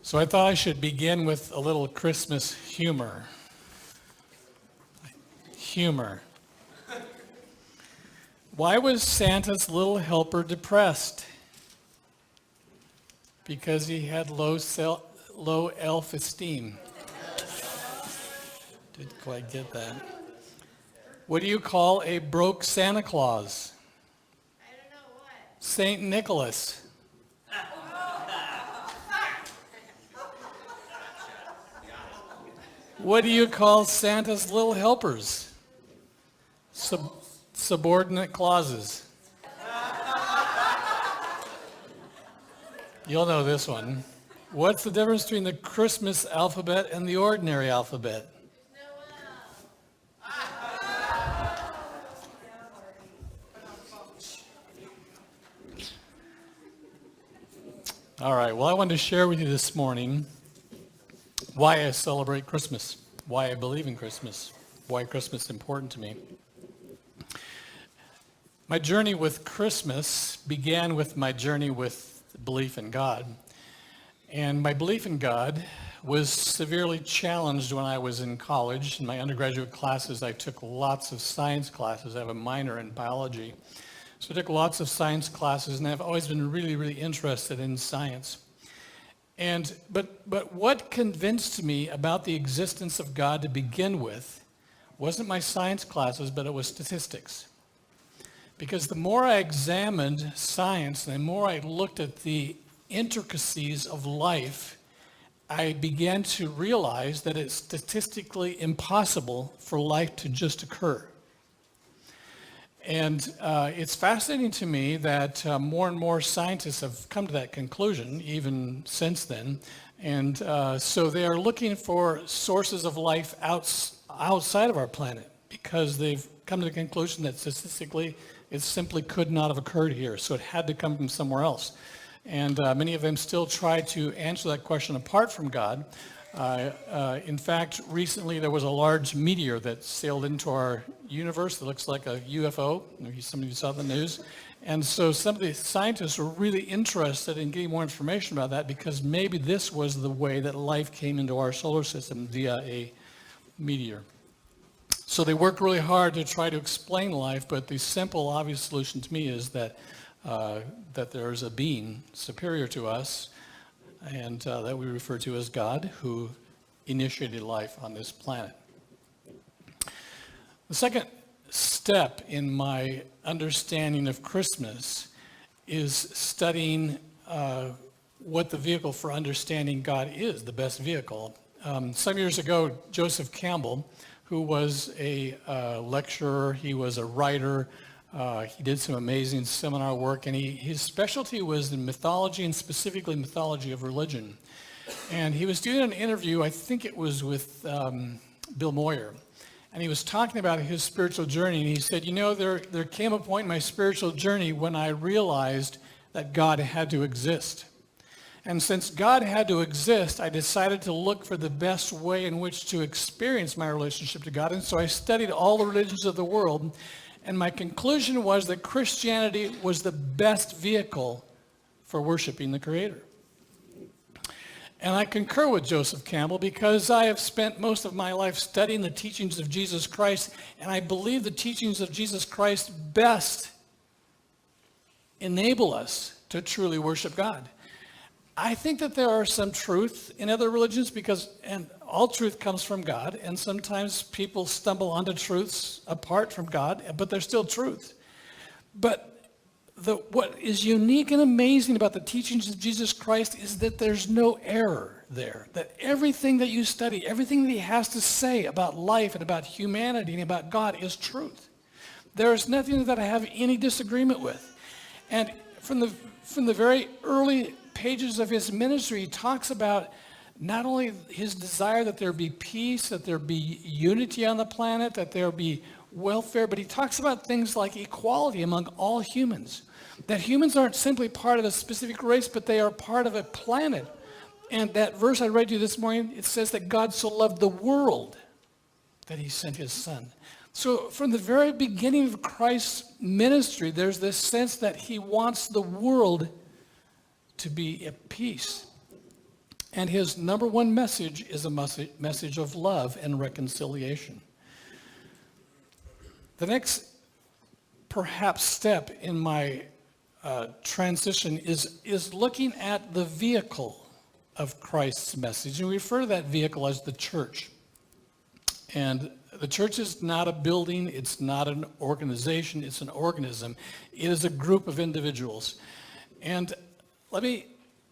So I thought I should begin with a little Christmas humor. Humor. Why was Santa's little helper depressed? Because he had low self-esteem. Didn't quite get that. What do you call a broke Santa Claus? I don't know what. Saint Nicholas. What do you call Santa's little helpers? Subordinate clauses. You'll know this one. What's the difference between the Christmas alphabet and the ordinary alphabet? All right, well, I wanted to share with you this morning why I celebrate Christmas, why I believe in Christmas, why Christmas is important to me. My journey with Christmas began with my journey with belief in God. And my belief in God was severely challenged when I was in college. In my undergraduate classes, I took lots of science classes. I have a minor in biology. So I took lots of science classes, and I've always been really, really interested in science. But what convinced me about the existence of God to begin with wasn't my science classes, but it was statistics. Because the more I examined science and the more I looked at the intricacies of life, I began to realize that it's statistically impossible for life to just occur. And it's fascinating to me that more and more scientists have come to that conclusion, even since then. And so they are looking for sources of life outside of our planet because they've come to the conclusion that statistically it simply could not have occurred here. So it had to come from somewhere else. And many of them still try to answer that question apart from God. In fact, recently there was a large meteor that sailed into our universe that looks like a UFO. Maybe some of you saw the news. And so some of the scientists were really interested in getting more information about that because maybe this was the way that life came into our solar system via a meteor. So they worked really hard to try to explain life, but the simple, obvious solution to me is that there's a being superior to us and that we refer to as God, who initiated life on this planet. The second step in my understanding of Christmas is studying what the vehicle for understanding God is, the best vehicle. Some years ago, Joseph Campbell, who was a lecturer, he was a writer, he did some amazing seminar work, and his specialty was in mythology, and specifically mythology of religion. And he was doing an interview, I think it was with Bill Moyer, and he was talking about his spiritual journey, and he said, you know, there came a point in my spiritual journey when I realized that God had to exist. And since God had to exist, I decided to look for the best way in which to experience my relationship to God, and so I studied all the religions of the world. And my conclusion was that Christianity was the best vehicle for worshiping the Creator. And I concur with Joseph Campbell because I have spent most of my life studying the teachings of Jesus Christ, and I believe the teachings of Jesus Christ best enable us to truly worship God. I think that there are some truth in other religions and all truth comes from God, and sometimes people stumble onto truths apart from God, but they're still truth. But what is unique and amazing about the teachings of Jesus Christ is that there's no error there, that everything that you study, everything that he has to say about life and about humanity and about God is truth. There is nothing that I have any disagreement with. And from the very early pages of his ministry, he talks about not only his desire that there be peace, that there be unity on the planet, that there be welfare, but he talks about things like equality among all humans. That humans aren't simply part of a specific race, but they are part of a planet. And that verse I read you this morning, it says that God so loved the world that he sent his son. So from the very beginning of Christ's ministry, there's this sense that he wants the world to be at peace. And his number one message is a message of love and reconciliation. The next, perhaps, step in my transition is looking at the vehicle of Christ's message. And we refer to that vehicle as the church. And the church is not a building, it's not an organization, it's an organism. It is a group of individuals. And let me,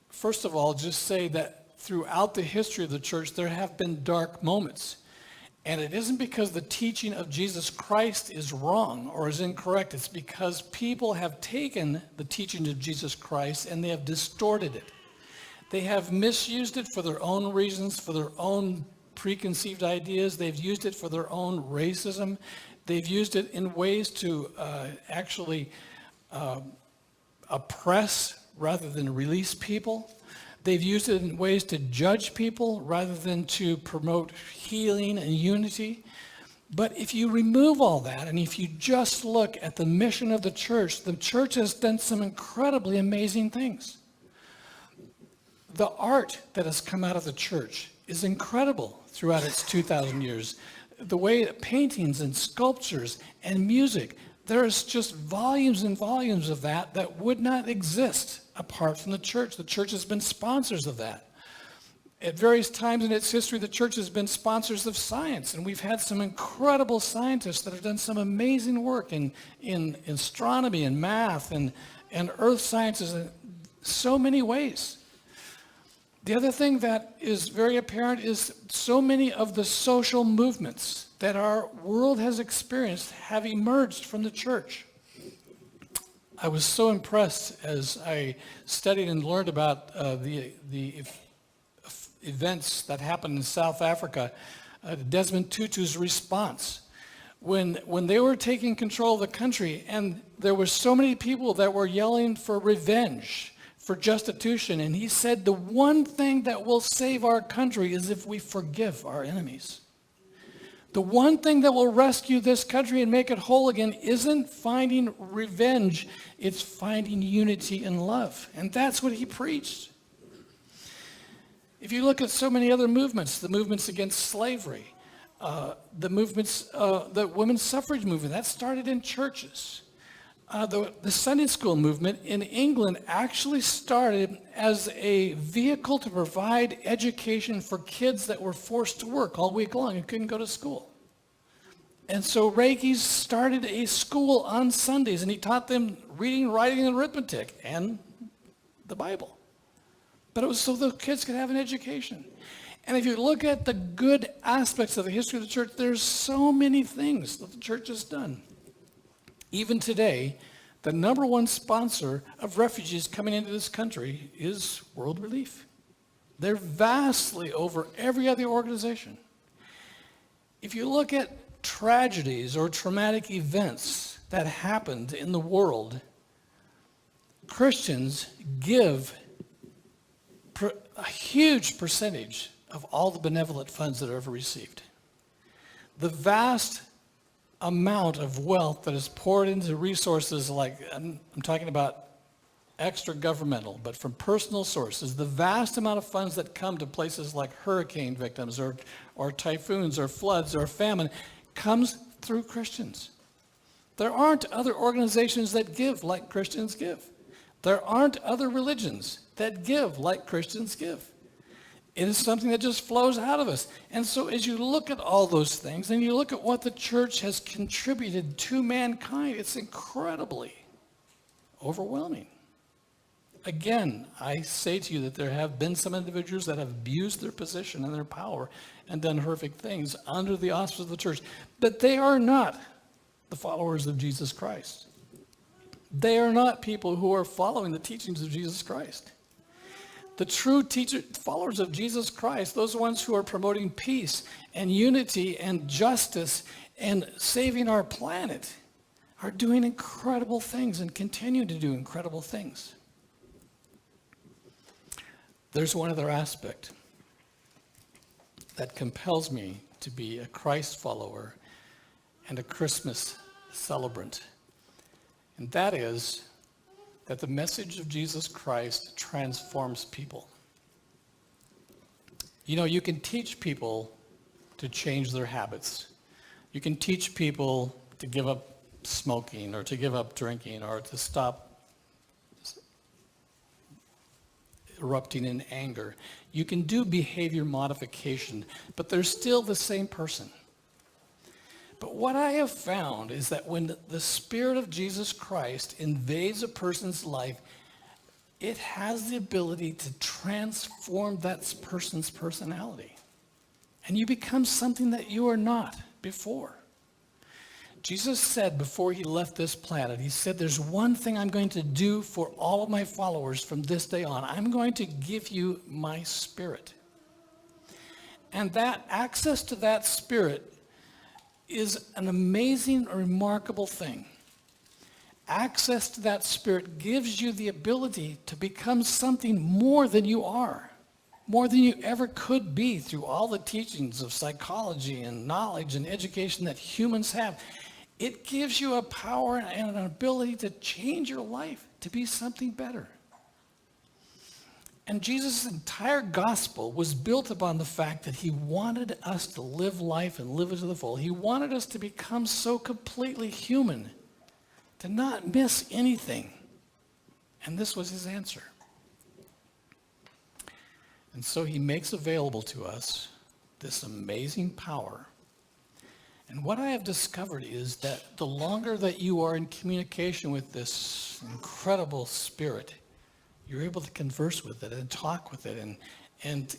first of all, just say that throughout the history of the church, there have been dark moments. And it isn't because the teaching of Jesus Christ is wrong or is incorrect. It's because people have taken the teaching of Jesus Christ and they have distorted it. They have misused it for their own reasons, for their own preconceived ideas. They've used it for their own racism. They've used it in ways to actually oppress rather than release people. They've used it in ways to judge people rather than to promote healing and unity. But if you remove all that, and if you just look at the mission of the church has done some incredibly amazing things. The art that has come out of the church is incredible throughout its 2,000 years. The way that paintings and sculptures and music, there's just volumes and volumes of that would not exist apart from the church. The church has been sponsors of that. At various times in its history, the church has been sponsors of science, and we've had some incredible scientists that have done some amazing work in astronomy and math and earth sciences in so many ways. The other thing that is very apparent is so many of the social movements that our world has experienced have emerged from the church. I was so impressed as I studied and learned about the events that happened in South Africa, Desmond Tutu's response. When they were taking control of the country, and there were so many people that were yelling for revenge, for justification, and he said the one thing that will save our country is if we forgive our enemies. The one thing that will rescue this country and make it whole again isn't finding revenge, it's finding unity and love. And that's what he preached. If you look at so many other movements, the movements against slavery, the movements, the women's suffrage movement, that started in churches. The Sunday school movement in England actually started as a vehicle to provide education for kids that were forced to work all week long and couldn't go to school. And so Reiki started a school on Sundays, and he taught them reading, writing, and arithmetic, and the Bible. But it was so the kids could have an education. And if you look at the good aspects of the history of the church, there's so many things that the church has done. Even today, the number one sponsor of refugees coming into this country is World Relief. They're vastly over every other organization. If you look at tragedies or traumatic events that happened in the world, Christians give a huge percentage of all the benevolent funds that are ever received. The vast amount of wealth that is poured into resources like, I'm talking about extra governmental, but from personal sources, the vast amount of funds that come to places like hurricane victims or typhoons or floods or famine comes through Christians. There aren't other organizations that give like Christians give. There aren't other religions that give like Christians give. It is something that just flows out of us. And so as you look at all those things and you look at what the church has contributed to mankind, it's incredibly overwhelming. Again, I say to you that there have been some individuals that have abused their position and their power and done horrific things under the auspices of the church, but they are not the followers of Jesus Christ. They are not people who are following the teachings of Jesus Christ. The true followers of Jesus Christ, those ones who are promoting peace and unity and justice and saving our planet, are doing incredible things and continue to do incredible things. There's one other aspect that compels me to be a Christ follower and a Christmas celebrant. And that is that the message of Jesus Christ transforms people. You know, you can teach people to change their habits. You can teach people to give up smoking or to give up drinking or to stop erupting in anger. You can do behavior modification, but they're still the same person. But what I have found is that when the Spirit of Jesus Christ invades a person's life, it has the ability to transform that person's personality. And you become something that you are not before. Jesus said before he left this planet, he said, there's one thing I'm going to do for all of my followers from this day on. I'm going to give you my Spirit. And that access to that Spirit is an amazing, remarkable thing. Access to that Spirit gives you the ability to become something more than you are, more than you ever could be through all the teachings of psychology and knowledge and education that humans have. It gives you a power and an ability to change your life to be something better. And Jesus' entire gospel was built upon the fact that he wanted us to live life and live it to the full. He wanted us to become so completely human, to not miss anything. And this was his answer. And so he makes available to us this amazing power. And what I have discovered is that the longer that you are in communication with this incredible Spirit, you're able to converse with it and talk with it. And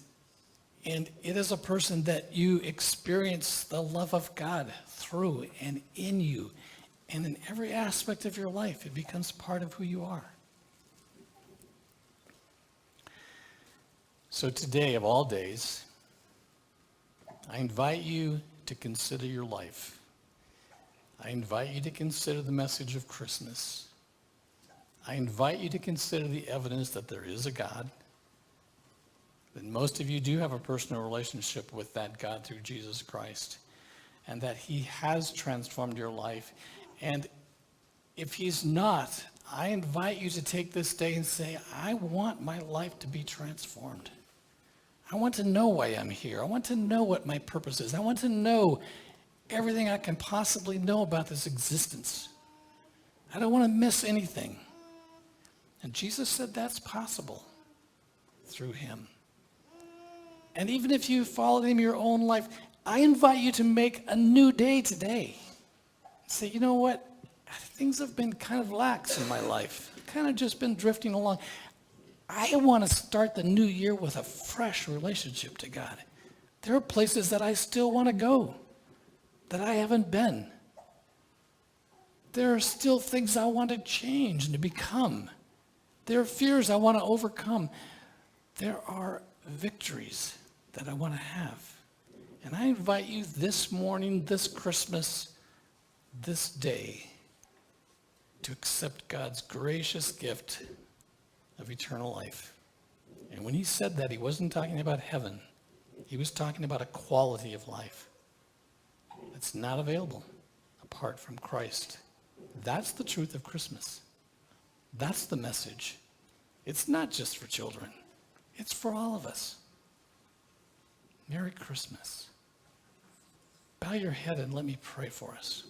it is a person that you experience the love of God through and in you. And in every aspect of your life, it becomes part of who you are. So today, of all days, I invite you to consider your life. I invite you to consider the message of Christmas. I invite you to consider the evidence that there is a God, that most of you do have a personal relationship with that God through Jesus Christ, and that he has transformed your life. And if he's not, I invite you to take this day and say, I want my life to be transformed. I want to know why I'm here. I want to know what my purpose is. I want to know everything I can possibly know about this existence. I don't want to miss anything. And Jesus said that's possible through him. And even if you followed him your own life, I invite you to make a new day today. Say, you know what? Things have been kind of lax in my life. Kind of just been drifting along. I want to start the new year with a fresh relationship to God. There are places that I still want to go that I haven't been. There are still things I want to change and to become. There are fears I want to overcome. There are victories that I want to have. And I invite you this morning, this Christmas, this day, to accept God's gracious gift of eternal life. And when he said that, he wasn't talking about heaven. He was talking about a quality of life that's not available apart from Christ. That's the truth of Christmas. That's the message. It's not just for children. It's for all of us. Merry Christmas. Bow your head and let me pray for us.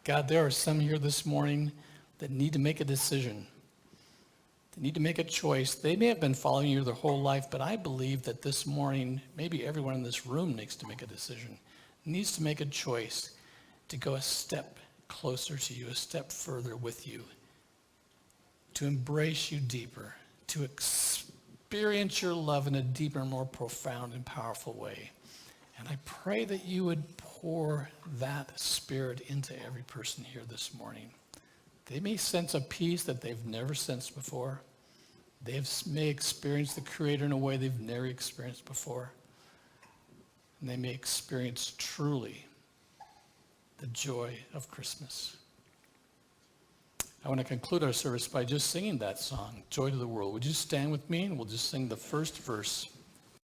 God, there are some here this morning that need to make a decision. They need to make a choice. They may have been following you their whole life, but I believe that this morning, maybe everyone in this room needs to make a decision, needs to make a choice to go a step closer to you, a step further with you, to embrace you deeper, to experience your love in a deeper, more profound and powerful way. And I pray that you would pour that Spirit into every person here this morning. They may sense a peace that they've never sensed before. They may experience the Creator in a way they've never experienced before. And they may experience truly the joy of Christmas. I want to conclude our service by just singing that song, Joy to the World. Would you stand with me and we'll just sing the first verse.